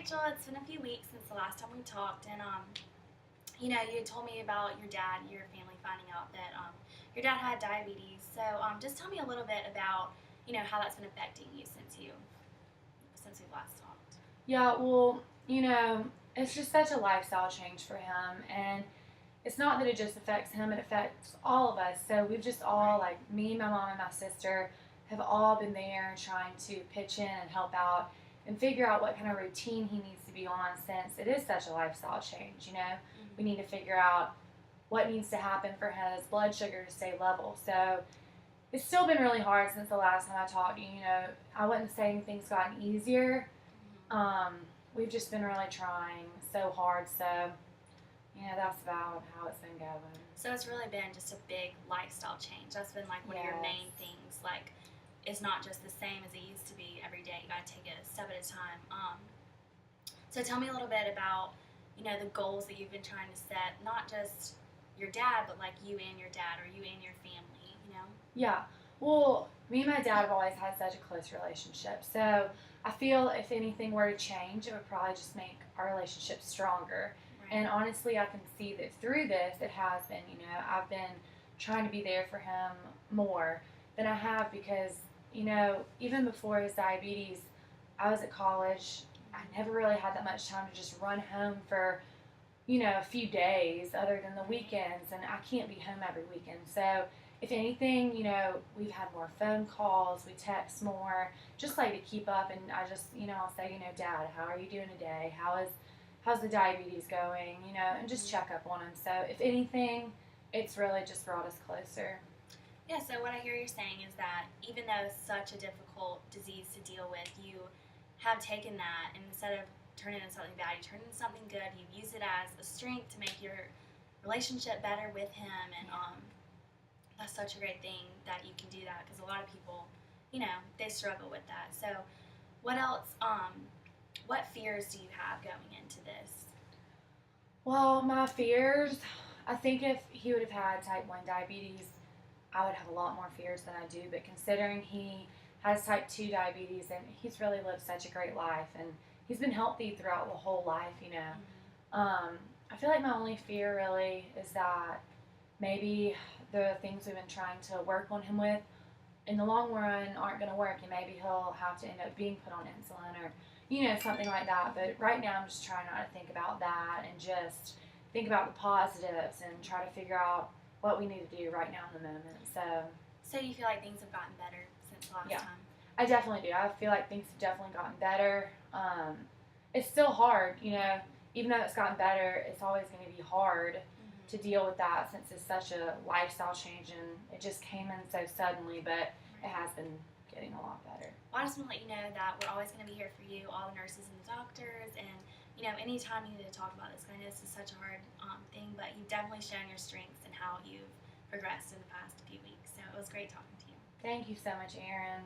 Rachel. It's been a few weeks since the last time we talked, and you had told me about your dad, your family finding out that your dad had diabetes. So, just tell me a little bit about how that's been affecting you since we last talked. Yeah, well, it's just such a lifestyle change for him. And it's not that it just affects him, it affects all of us. So we've just all, Right. like me, my mom, and my sister, have all been there trying to pitch in and help out and figure out what kind of routine he needs to be on since it is such a lifestyle change. We need to figure out what needs to happen for his blood sugar to stay level. So it's still been really hard since the last time I talked to you. I wouldn't say anything's gotten easier. Mm-hmm. Um, we've just been really trying so hard. So, that's about how it's been going. So it's really been just a big lifestyle change. That's been like one of your Yes. main things. Like, it's not just the same as it used to be every day. You got to take it a step at a time. So tell me a little bit about the goals that you've been trying to set, not just your dad, but like you and your dad or you and your family. Yeah. Well, me and my dad have always had such a close relationship. So I feel if anything were to change, it would probably just make our relationship stronger. Right. And honestly, I can see that through this, it has been. I've been trying to be there for him more than I have because, even before his diabetes, I was at college. I never really had that much time to just run home for, a few days other than the weekends, and I can't be home every weekend. So, if anything, we've had more phone calls, we text more, just like to keep up. And I just, I'll say, Dad, how are you doing today? How's the diabetes going? And just check up on him. So, if anything, it's really just brought us closer. Yeah, so what I hear you saying is that even though it's such a difficult disease to deal with, you have taken that and instead of turning it into something bad, you turn it into something good. You've used it as a strength to make your relationship better with him, and that's such a great thing that you can do that because a lot of people, they struggle with that. So, what else? What fears do you have going into this? Well, my fears, I think if he would have had type 1 diabetes, I would have a lot more fears than I do. But considering he has type 2 diabetes and he's really lived such a great life and he's been healthy throughout the whole life. I feel like my only fear really is that maybe the things we've been trying to work on him with in the long run aren't going to work, and maybe he'll have to end up being put on insulin or something like that. But right now I'm just trying not to think about that and just think about the positives and try to figure out what we need to do right now in the moment. So you feel like things have gotten better since the last Yeah. time? I definitely do. I feel like things have definitely gotten better. It's still hard, even though it's gotten better, it's always going to be hard to deal with that since it's such a lifestyle change and it just came in so suddenly, but it has been getting a lot better. Well, I just want to let you know that we're always going to be here for you, all the nurses and the doctors, and anytime you need to talk about this. I know this is such a hard thing, but you've definitely shown your strengths and how you've progressed in the past few weeks. So it was great talking to you. Thank you so much, Erin.